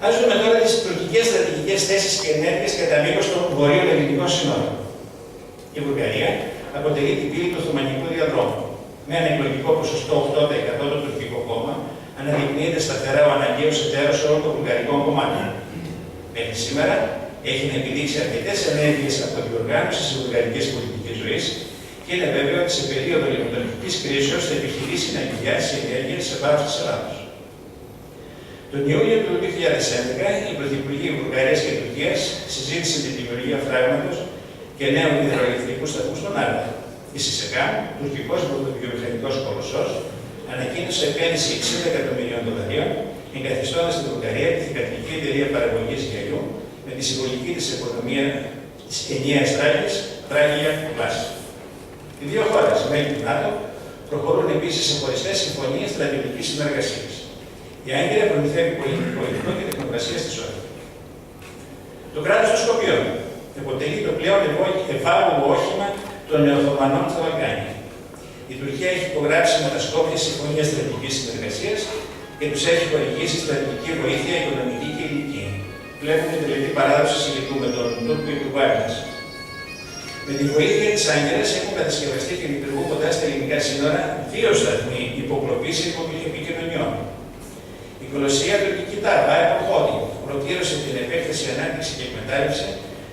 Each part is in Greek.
Ας δούμε τώρα τις τουρκικές στρατηγικές θέσεις και ενέργειες κατά μήκος των βορείων ελληνικών σύνορων. Η Βουλγαρία αποτελεί την πύλη του Οθωμανικού διαδρόμου. Με ένα εκλογικό ποσοστό 8% το τουρκικό κόμμα αναδεικνύεται σταθερά ο αναγκαίος εταίρος όλων των βουλγαρικών κομμάτων. Μέχρι σήμερα έχει να επιδείξει αρκετές ενέργειες από την οργάνωση της βουλγαρικής πολιτικής ζωής και είναι βέβαιο ότι σε περίοδο λιμνοτουρκικής κρίσεως θα επιχειρήσει να εγκυιάσει ενέργειες σε βάρος της Ελλάδος. Τον Ιούλιο του 2011, οι πρωθυπουργοί Βουλγαρίας και Τουρκίας συζήτησαν τη δημιουργία φράγματος και νέου υδροελεκτρικού σταθμού στον Άρτα. Η ΣΥΣΕΚΑ, τουρκικός βιομηχανικός κολοσσός, ανακοίνωσε επένδυση 60 εκατομμυρίων δολαρίων, εγκαθιστώντας στην Βουλγαρία τη θηγατρική εταιρεία παραγωγής γυαλιού με τη συμβολική της οικονομία της ενιαίας Τράγια Βάση. Οι δύο χώρες, μέλη του ΝΑΤΟ, προχωρούν επίσης σε χωριστές συμφωνίες στρατιωτικής συνεργασίας. Η Άγκυρα προμηθεύει πολιτικό και τεχνοκρασία στη ζώνη. Το κράτος των Σκοπιών αποτελεί το πλέον ευάλωτο όχημα των Νεοοθωμανών στα Βαλκάνια. Η Τουρκία έχει υπογράψει με τα Σκόπια συμφωνία στρατηγικής συνεργασίας και τους έχει χορηγήσει στρατηγική βοήθεια, οικονομική και υλική. Βλέπουμε την τελετή παράδοση υλικού με τον Τούρκο Υπουργό Άμυνας. Με τη βοήθεια της Άγκυρας έχουν κατασκευαστεί και λειτουργούν κοντά στα ελληνικά σύνορα 2 σταθμοί υποκλοπής επικοινωνιών. Η κολοσσία τουρκική ΤΑΒΑ Εποχώδη προκύρωσε την επέκταση, ανάπτυξη και εκμετάλλευση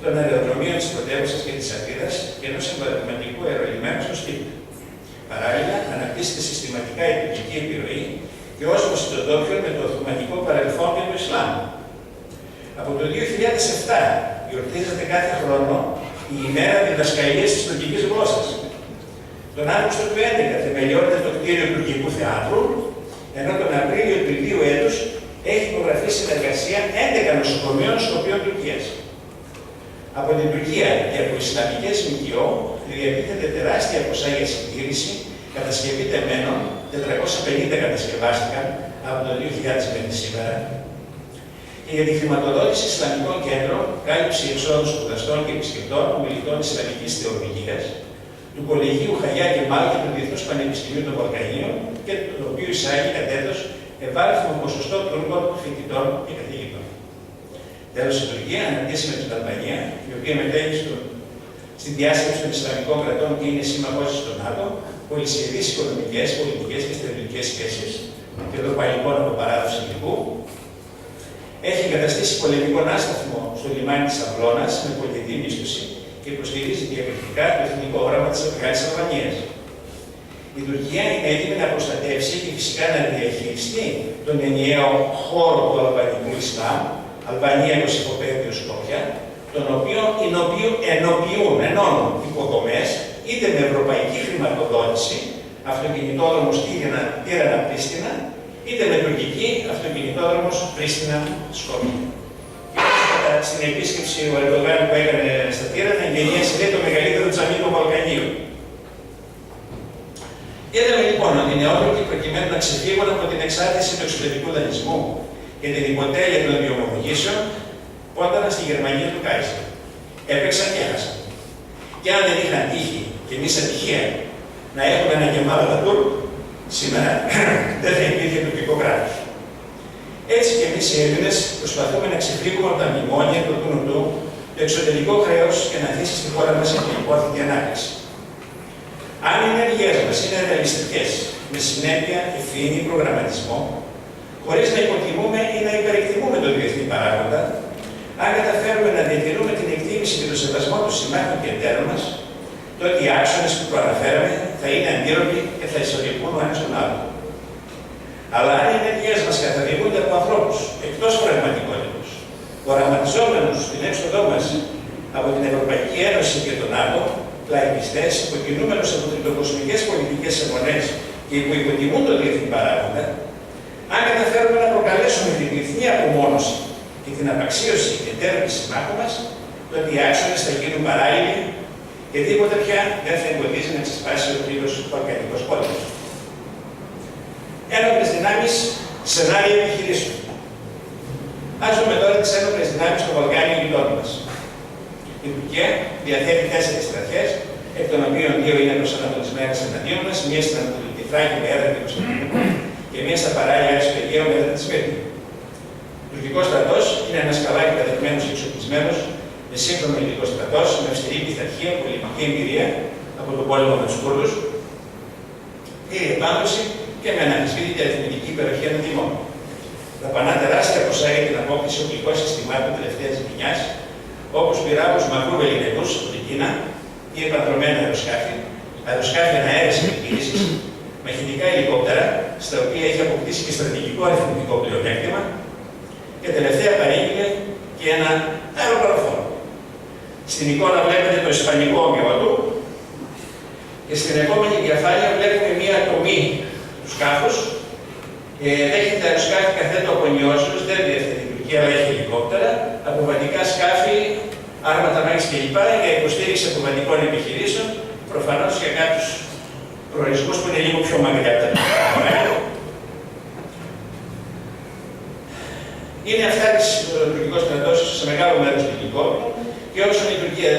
των αεροδρομίων της πρωτεύουσας και της Αθήνας και ενός εμπορευματικού αερολιμένου στο Στύπη. Παράλληλα, αναπτύσσεται συστηματικά η τουρκική επιρροή και όσμωση των ντόπιων με το οθωμανικό παρελθόν και το Ισλάμ. Από το 2007 γιορτίζεται κάθε χρόνο η ημέρα διδασκαλίας της τουρκικής γλώσσας. Τον Αύγουστο του 2011 θεμελιώνεται το κτίριο τουρκικού θεάτρου, ενώ τον Απρίλιο του ίδιου έτους έχει υπογραφεί συνεργασία 11 νοσοκομείων Σκοπίων Τουρκίας. Από την Τουρκία και από Ισλαμικές ΜΚΟ διατίθεται τεράστια ποσά για συντήρηση, κατασκευή τεμένων, 450 κατασκευάστηκαν από το 2000 μέχρι σήμερα, και για τη χρηματοδότηση Ισλαμικών κέντρων, κάλυψη εξόδου σπουδαστών και επισκεπτών ομιλητών Ισλαμικής Θεολογίας, του Κολεγίου Χαγιά και Μάλκη του Διεθνούς Πανεπιστημίου των Βαλκανίων και το οποίο εισάγει κατ' έτος ευάλωτο ποσοστό Τούρκων φοιτητών και καθηγητών. Τέλος, η Τουρκία αναπτύσσει με την Αλβανία, η οποία μετέχει στην διάσκεψη των Ισλαμικών κρατών και είναι σύμμαχός της στο ΝΑΤΟ, πολυσχεδείς οικονομικές, πολιτικές και στρατιωτικές σχέσεις. Και εδώ πάλι λοιπόν από παράδοση υλικού, έχει εγκαταστήσει πολεμικό άσταθμο στο λιμάνι της Αυλώνας με πολιτική μίσθωση και υποστηρίζει διακριτικά το εθνικό όραμα της Μεγάλης Αλβανίας. Η Τουρκία είναι έτοιμη να προστατεύσει και φυσικά να διαχειριστεί τον ενιαίο χώρο του αλβανικού Ισλάμ, Αλβανία, Κωσυφοπαίδιο, Σκόπια, τον οποίο ενώνουν υποδομές είτε με ευρωπαϊκή χρηματοδότηση, αυτοκινητόδρομος Τύρανα Πρίστινα, είτε με τουρκική αυτοκινητόδρομος Πρίστινα Σκόπια. Στην επίσκεψη ο Ερντογάν που έκανε στα Τύρανα, εγγενίασε το μεγαλύτερο τζαμί των Βαλκανίων. Είδαμε λοιπόν ότι οι νεότροποι προκειμένου να ξεφύγουν από την εξάρτηση του εξωτερικού δανεισμού και την υποτέλεια των διομολογήσεων, πόνταναν στη Γερμανία του Κάιζερ. Έπαιξαν και έχασαν. Και αν δεν είχαν τύχη και εμείς ατυχία να έχουμε ένα γεμάτο Τούρκ, σήμερα δεν θα υπήρχε τουρκικό κράτος. Έτσι και εμείς οι Έλληνες προσπαθούμε να ξεφύγουμε από τα μνημόνια του Τούνου, το εξωτερικό χρέος και να αφήσει στη χώρα μας την υπόθετη ανάπτυξη. Αν οι ενέργειές μας είναι ρεαλιστικές, με συνέπεια, ευθύνη, προγραμματισμό, χωρίς να υποτιμούμε ή να υπερεκτιμούμε τον διεθνή παράγοντα, αν καταφέρουμε να διατηρούμε την εκτίμηση και τον σεβασμό των συμμάχων και εταίρων μας, τότε οι άξονες που προαναφέραμε θα είναι αντίρροποι και θα ισορροπούν ο ένας τον άλλον. Αλλά αν οι ενέργειές μας καθοδηγούνται από ανθρώπους εκτός πραγματικότητας, οραματιζόμενους στην έξοδό μας από την Ευρωπαϊκή Ένωση και τον ΝΑΤΟ, λαϊκιστές, υποκινούμενους από τριτοκοσμικές πολιτικές αιμονές και που υποτιμούν τον διεθνή παράγοντα, αν καταφέρουμε να προκαλέσουμε την διεθνή απομόνωση και την απαξίωση εταίρων της συμμάχου μας, τότε οι άξονες θα γίνουν παράλληλοι και τίποτα πια δεν θα εμποδίζει να ξεσπάσει ο πλήρως Βαλκανικός πόλεμος. Ένοπλες δυνάμεις, σενάρια επιχειρήσεων. Ας δούμε τώρα τις ένοπλες δυνάμεις των Βαλκάνιων γειτόνων μας. Η Τουρκία διαθέτει 4 στρατιές, εκ των οποίων 2 είναι προσανατολισμένες εναντίον μας, μία στην Ανατολική Θράκη με έδρα την Κωνσταντινούπολη και μία στα παράλια στο Αιγαίο με έδρα τη Σπέρτη. Το τουρκικός στρατός είναι ένας καλά εκπαιδευμένος και εξοπλισμένος με σύγχρονο ελληνικό στρατός, με αυστηρή πειθαρχία, πολιτική εμπειρία από τον πόλεμο με τους Κούρδους, η επάνδρωση και με αναμφισβήτητη αριθμητική υπεροχή των τιμών. Δαπανά τεράστια ποσά για την απόκτηση οπλικών συστημάτων τελευταίας γενιάς, όπως πυράβλους μακρού βεληνικούς από την Κίνα ή επανδρομένα αεροσκάφη, αεροσκάφη αναέρεσης επιχειρήσης, μαχητικά ελικόπτερα, στα οποία έχει αποκτήσει και στρατηγικό αριθμητικό πλεονέκτημα, και τελευταία παρήγγειλε και ένα αεροπλανοφόρο. Στην εικόνα βλέπετε το ισπανικό όμοιό του και στην επόμενη διαφάνεια βλέπουμε μία τομή του σκάφους. Δέχεται αεροσκάφη καθέτου απονιώσεως, δεν διαθέτει η Τουρκία, αλλά έχει ελικόπτερα, αποβατικά σκάφη, άρματα μάχης κλπ. Για υποστήριξη αποβατικών επιχειρήσεων, προφανώς για κάποιους προορισμούς που είναι λίγο πιο μακριά από τα δεδομένα. Είναι αυτάρκης ο τουρκικός στρατός σε μεγάλο μέρος του ελικόπτερου και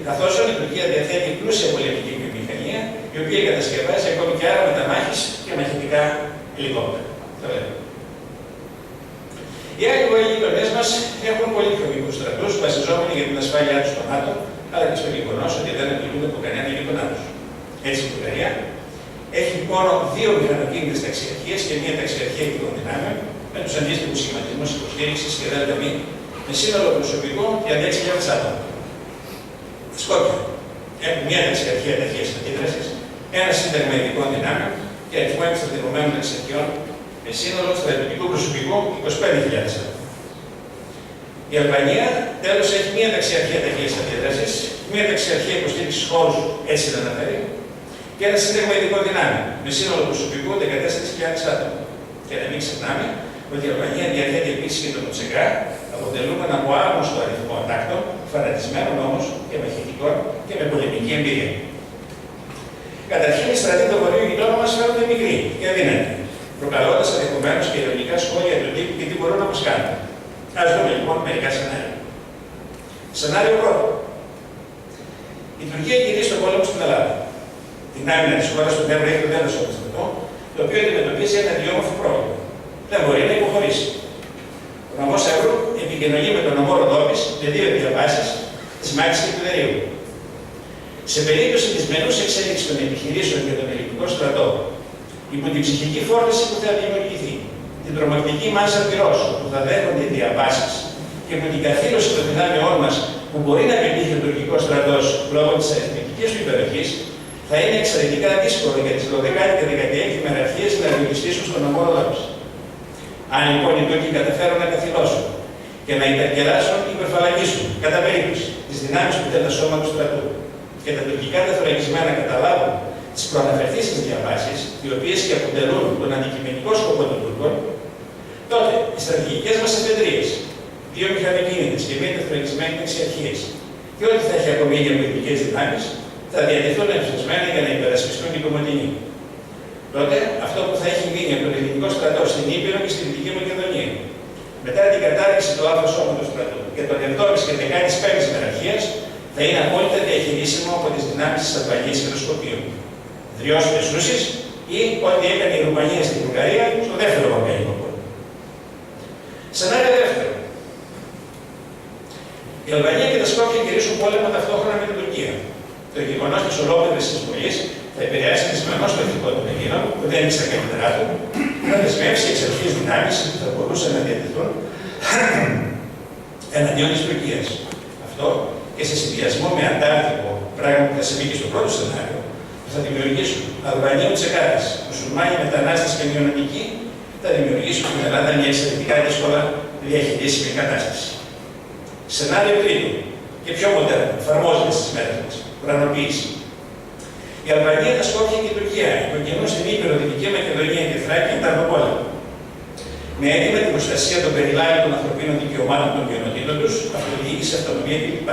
καθώς η Τουρκία διαθέτει πλούσια πολεμική βιομηχανία, η οποία κατασκευάζει ακόμη και άρματα μάχης και μαχητικά ελικόπτερα. Οι άλλοι γείτονές μας έχουν πολύ πιο μικρούς στρατούς, βασιζόμενοι για την ασφάλειά τους στον ΝΑΤΟ, αλλά και στο γεγονός ότι δεν απειλούνται από κανένα γείτονά τους. Έτσι η Βουλγαρία έχει μόνο 2 μηχανοκίνητες ταξιαρχίες και 1 ταξιαρχία ειδικών δυνάμεων, με τους αντίστοιχους σχηματισμούς υποστήριξης και ΔΜ, με σύνολο προσωπικό 36.000 άτομα. Σκόπια έχουν 1 ταξιαρχία ταχείας αντίδρασης, 1 σύνταγμα ειδικών δυνάμεων και αριθμό επιστρατευμένων ταξιαρχιών με σύνολο στρατιωτικού προσωπικού 25.000 άτομα. Η Αλβανία τέλος έχει 1 ταξιαρχία ταχείας αντίδρασης, 1 ταξιαρχία υποστήριξης χώρους, έτσι δεν αναφέρει, και 1 σύνταγμα ειδικών δυνάμεων με σύνολο προσωπικού 14.000 άτομα. Και να μην ξεχνάμε ότι η Αλβανία διαθέτει επίσης και τον Μοτσεκά, αποτελούμενο από άγνωστο αριθμό ατάκτων, φανατισμένων όμως και μαχητικών και με πολεμική εμπειρία. Καταρχήν, οι στρατοί των βορείων γειτόνων μας φαίνονται μικροί και αδύνατοι, προκαλώντας ενδεχομένως και ειρωνικά σχόλια του τύπου και τι μπορούν να μας κάνουν. Ας δούμε λοιπόν μερικά σενάρια. Σενάριο πρώτο. Η Τουρκία γυρίζει στον πόλεμο στην Ελλάδα. Την άμυνα της χώρας του Εύρου έχει το τέλος από το στρατό, το οποίο αντιμετωπίζει ένα ιδιόμορφο πρόβλημα. Δεν μπορεί να υποχωρήσει. Ο νομός Εύρου επικοινωνεί με τον νομό Ροδόπης με 2 διαβάσεις της μάχης και του Δερίου. Σε περίπτωση της μενούς εξέλιξης των επιχειρήσεων για τον ελληνικό στρατό, υπό την ψυχική φόρτιση που θα δημιουργηθεί, την τρομακτική μάζα πυρώσεων που θα δέχονται οι διαβάσεις και υπό την καθήλωση των δυνάμεών μας που μπορεί να πετύχει ο τουρκικός στρατός λόγω της αριθμητικής του υπεροχής, θα είναι εξαιρετικά δύσκολο για τις 12η και 16η μεραρχίες να διοριστήσουν στον νομό Ροδόπης. Αν λοιπόν οι Τούρκοι καταφέρουν να καθυλώσουν και να υπερκεράσουν ή υπερφαλακίσουν, κατά περίπτωση, τις δυνάμεις του Δέλτα Σώμα του στρατού και τα τουρκικά τεθωρακισμένα καταλάβουν τις προαναφερθήσεις διαβάσεις, οι οποίες και αποτελούν τον αντικειμενικό σκοπό των Τούρκων, τότε οι στρατηγικές μας εφεδρείες, 2 μηχανοκίνητες και 1 τεθωρακισμένη ταξιαρχίες και ό,τι θα έχει απομείνει από ειδικές δυνάμεις, θα διατεθούν εμφυσμένα για να υπερασπιστούν την Κομοτηνή. Τότε, αυτό που θα έχει μείνει από τον ελληνικό στρατό στην Ήπειρο και στη Δυτική Μακεδονία, μετά την κατάρριξη του Άλφα Σώμα του στρατού και των 7ης και 15ης μεραρχίας, θα είναι απόλυτα διαχειρίσιμο από τις δυνάμεις της Αλβανίας και του Σκοπίου. Δριός Πεσούσης ή ό,τι έκανε η Ρουμανία στην Βουλγαρία στο δεύτερο Βαλκανικό πόλεμο. Σενάριο δεύτερο. Η Αλβανία και τα Σκόπια κηρύσσουν πόλεμο ταυτόχρονα με την Τουρκία. Το γεγονός της ολόκληρης εισβολής θα επηρεάσει δυσμενώς το ηθικό των Ελλήνων, που δεν είναι στα καλύτερά του, να δεσμεύσει εξ αρχής δυνάμεις που θα μπορούσαν να διατεθούν εναντίον της Τουρκίας. Αυτό και σε συνδυασμό με αντάρτικο, πράγμα που θα συμβεί και στο πρώτο σενάριο, που θα δημιουργήσουν Αλβανία Τσεκάρες, μουσουλμάνοι μετανάστες και μειονοτικοί, θα δημιουργήσουν στην Ελλάδα μια εξαιρετικά δύσκολα διαχειρίσιμη κατάσταση. Σενάριο τρίτο και πιο μοντέρνο, εφαρμόζεται στις μέρες μας. Ουρανοποίηση. Η Αλβανία, τα Σκόπια και η Τουρκία υποκινούν στην Ήπειρο, Δυτική Μακεδονία και Θράκη μετά τον πόλεμο. Με έτοιμα την προστασία των περιβάλλοντων ανθρωπίνων δικαιωμάτων των μειονοτήτων τους, αυτοδιοίκηση, αυτονομία κλπ.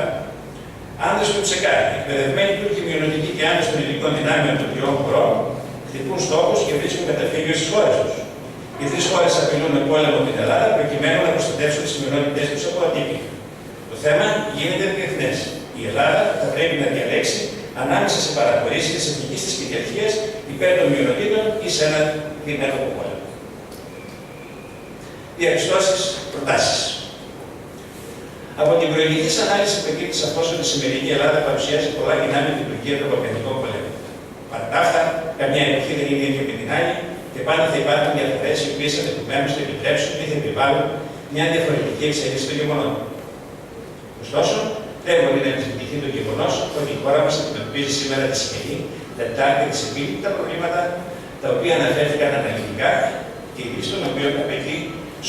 Άνδρες του Τσεκάρη, εκπαιδευμένοι Τούρκοι μειονοτικοί και άνδρες των ελληνικών δυνάμεων των 3 χωρών, χτυπούν στόχους και βρίσκουν καταφύγιο στις χώρες τους. Οι 3 χώρες απειλούν με πόλεμο την Ελλάδα προκειμένου να προστατεύσουν τις μειονότητές τους από ατύπη. Το θέμα γίνεται διεθνές. Η Ελλάδα θα πρέπει να διαλέξει ανάμεσα σε παραχωρήσεις της εθνικής της κυριαρχίας υπέρ των μειονοτήτων ή σε ένα διημέτωπο πόλεμο. διαπιστώσεις, προτάσεις. Από την προηγηθής ανάλυση προκύπτει σαφώς ότι η σημερινή Ελλάδα παρουσιάζει πολλά κοινά με την Τουρκία των Βαλκανικών πολέμων. Παρ' τα αυτά, καμιά εποχή δεν είναι ίδια με την άλλη και πάντα θα υπάρχουν διαφορές οι οποίες ενδεχομένως θα επιτρέψουν ή θα επιβάλλουν μια διαφορετική εξέλιξη των γεγονότων. Ωστόσο, δεν μπορεί να αμφισβητηθεί το γεγονός ότι η χώρα μας αντιμετωπίζει σήμερα τη σημερινή, λεπτά και δυσεπίληπτα προβλήματα τα οποία αναφέρθηκαν αναλυτικά και η λύση των οποίων απαιτεί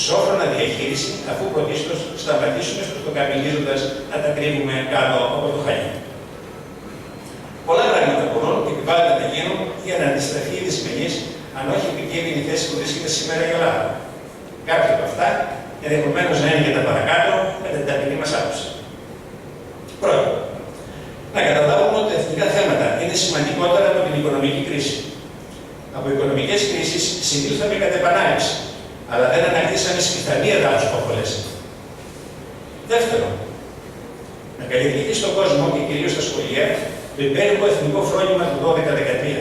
σόφρονα διαχείριση, αφού πρωτίστως σταματήσουμε στο στοκαμιλίζοντας να τα κρύβουμε κάτω από το χαλί. Πολλά πράγματα μπορούν και επιβάλλονται να γίνουν για να αντιστραφεί η δυσμενής, αν όχι επικίνδυνη θέση που βρίσκεται σήμερα η Ελλάδα. Κάποια από αυτά ενδεχομένως να είναι και τα παρακάτω κατά την ταπεινή μας άποψη. Πρώτον, να καταλάβουμε ότι τα εθνικά θέματα είναι σημαντικότερα από την οικονομική κρίση. Από οικονομικές κρίσεις συνήλθαμε κατά επανάληψη, αλλά δεν ανακτήσαμε σπιθανή εδάφους που απολέσαμε. Δεύτερον, να καλλιεργηθεί στον κόσμο και κυρίως στα σχολεία το υπέροχο εθνικό φρόνημα του 12-13.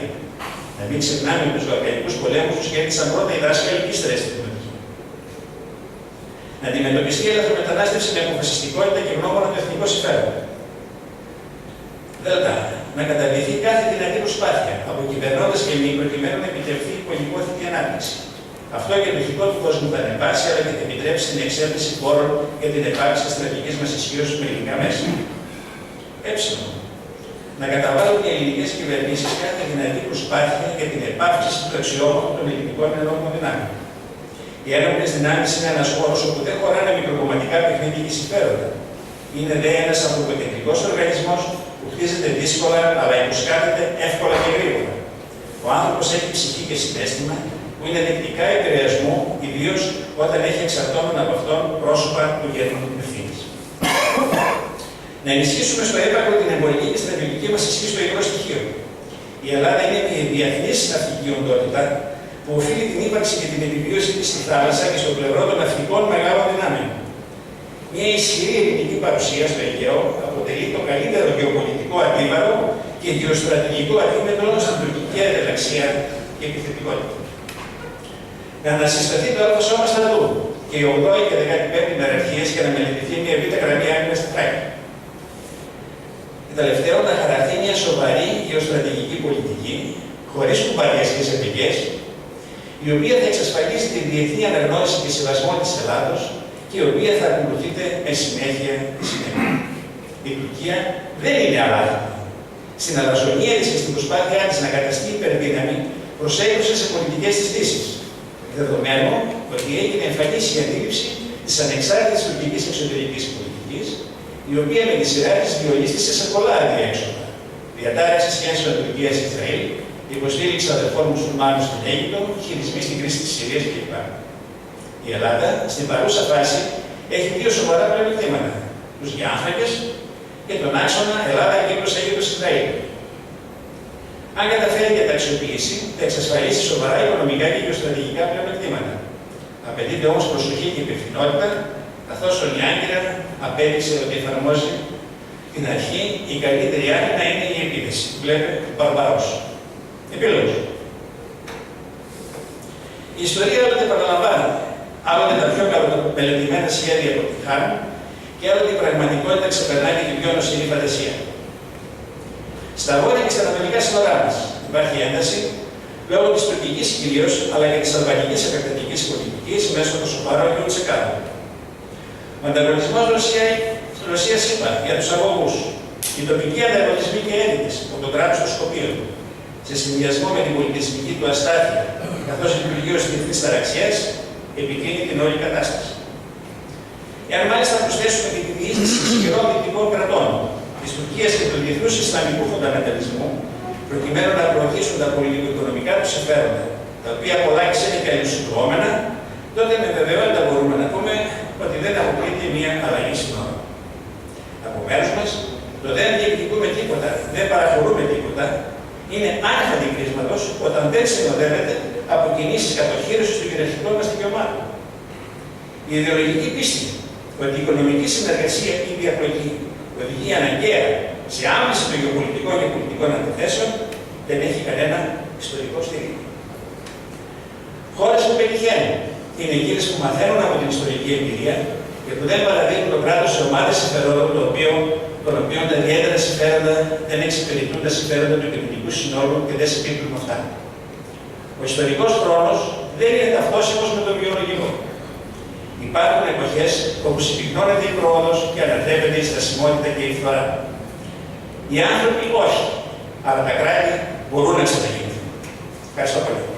Να μην ξεχνάμε τους Βαλκανικούς πολέμους που σκέφτησαν πρώτα οι δάσκαλοι και ύστερα στην κοινωνική. Να αντιμετωπιστεί η ελευθερομετανάστευση με αποφασιστικότητα και γνώμονα το εθνικό συμφέρον. Δέλτα, να καταβληθεί κάθε δυνατή προσπάθεια από κυβερνώντες και μη προκειμένου να επιτευχθεί η πολυπόθητη ανάπτυξη. Αυτό για το ηθικό του κόσμου θα ανεβάσει, αλλά και θα επιτρέψει την εξέλιξη πόρων για την επάρξη της στρατηγικής μας ισχύως με ελληνικά μέσα. Έψιλο. Να καταβάλουν οι ελληνικές κυβερνήσεις κάθε δυνατή προσπάθεια για την επάυξηση του αξιώματο των ελληνικών ενόπλων δυνάμεων. Οι ένοπλες δυνάμεις είναι ένας χώρος όπου δεν χωράνε μικροκομματικά παιχνίδια και συμφέροντα. Είναι δε ένας ανθρωποκεντρικός οργανισμός που χτίζεται δύσκολα, αλλά υποσκάπτεται εύκολα και γρήγορα. Ο άνθρωπος έχει ψυχή και συναίσθημα που είναι δεκτικά επηρεασμού, ιδίως όταν έχει εξαρτώμενα από αυτόν πρόσωπα του γέρνου ευθύνης. Να ενισχύσουμε στο έπακρο την εμπορική και στρατιωτική μας ισχύ στο υγρό στοιχείο. Η Ελλάδα είναι μια διεθνής ναυτική οντότητα που οφείλει την ύπαρξη και την επιβίωση της στη θάλασσα και στο πλευρό των ναυτικών μεγάλων δυνάμεων. Μια ισχυρή ελληνική παρουσία στο Αιγαίο αποτελεί το καλύτερο γεωπολιτικό αντίβαρο και γεωστρατηγικό αντίμετρο στην τουρκική αδελαξία και επιθετικότητα. Να ανασυσταθεί το άρθρο σώμα στρατού και οι 8η και 15η μεραρχίες και να μελετηθεί μια β' γραμμή άμυνα στη Θράκη. Τελευταίο, να χαραχθεί μια σοβαρή γεωστρατηγική πολιτική, χωρίς κουμπαριές και ζευγές, η οποία θα εξασφαλίσει την διεθνή αναγνώριση και σεβασμό της Ελλάδος και η οποία θα ακολουθείται με συνέχεια τη συνέχεια. Η Τουρκία δεν είναι αλάθητη. Στην αλαζονία της και στην προσπάθειά της να καταστεί υπερδύναμη, προσέγγισε σε πολιτικές της λύσεις. Δεδομένου ότι έγινε εμφανής η αντίληψη της ανεξάρτητης τουρκικής εξωτερικής πολιτικής, η οποία με τη σειρά της διολίστησε σε πολλά αδιέξοδα. Διατάραξε σχέσεις με Τουρκία και Ισραήλ, υποστήριξη αδελφών μουσουλμάνων στην Αίγυπτο, χειρισμή στην κρίση της Συρίας κλπ. Η Ελλάδα, στην παρούσα φάση, έχει δύο σοβαρά πλεονεκτήματα: τους διάνθρακες και τον άξονα Ελλάδα-Κύπρος-Αίγυπτος-Ισραήλ. Αν καταφέρει και τα αξιοποιήσει, θα εξασφαλίσει σοβαρά οικονομικά και γεωστρατηγικά πλεονεκτήματα. Απαιτείται όμως προσοχή και υπευθυνότητα, καθώς η Άγκυρα απέδειξε ότι εφαρμόζει την αρχή η καλύτερη άμυνα είναι η επίθεση. Βλέπε Μπαρμπαρός. Επίλογος. Η ιστορία άλλοτε επαναλαμβάνεται. Άλλοτε τα πιο μελετημένα σχέδια αποτυχάνουν και άλλοτε η πραγματικότητα ξεπερνάει και την πιο νοσηρή φαντασία. Στα βόρεια και στα ανατολικά σύνορά μας υπάρχει ένταση λόγω της τουρκικής κυρίως, αλλά και της αλβανικής επεκτατικής πολιτικής μέσω των Σοπαρών και Τσεκάδων. Ο ανταγωνισμός Ρωσία-ΣΥΠΑ για τους αγωγούς, οι τοπικοί ανταγωνισμοί και έλλειτες από το κράτος των Σκοπίων, σε συνδυασμό με την πολιτισμική του αστάθεια, καθώς λειτουργεί ως διεθνής ταραξιάς, επικρίνει την όλη κατάσταση. Εάν μάλιστα προσθέσουμε την διείσδυση ισχυρών δυτικών κρατών, της Τουρκίας και του διεθνούς ισλαμικού φονταμεταλισμού, προκειμένου να προωθήσουν τα πολιτικο-οικονομικά του συμφέροντα, τα οποία πολλά είναι και αλληλοσυγκρόμενα, τότε με βεβαιότητα μπορούμε να πούμε ότι δεν αποκλείται μια αλλαγή συνόρων. Από μέρους μας, το δεν διεκδικούμε τίποτα, δεν παραχωρούμε τίποτα, είναι άνευ αντικρίσματος όταν δεν συνοδεύεται από κινήσεις κατοχύρωσης των κυριαρχικών μας δικαιωμάτων. Η ιδεολογική πίστη ότι η οικονομική συνεργασία ή η διαπλοκή οδηγεί αναγκαία σε άμεση των γεωπολιτικών και πολιτικών αντιθέσεων δεν έχει κανένα ιστορικό στήριγμα. Χώρες που πετυχαίνουν είναι εκείνες που μαθαίνουν από την ιστορική εμπειρία και που δεν παραδίδουν το κράτος σε ομάδες συμφερόντων, των οποίων τα ιδιαίτερα συμφέροντα δεν εξυπηρετούν τα συμφέροντα του κοινωνικού συνόλου και δεν συμπίπτουν με αυτά. Ο ιστορικός χρόνος δεν είναι ταυτόσιμος με τον βιολογικό. Υπάρχουν εποχές όπου συμπυκνώνεται η πρόοδος και ανατρέπεται η στασιμότητα και η φθορά. Οι άνθρωποι όχι, αλλά τα κράτη μπορούν να εξελιχθούν. Ευχαριστώ πολύ.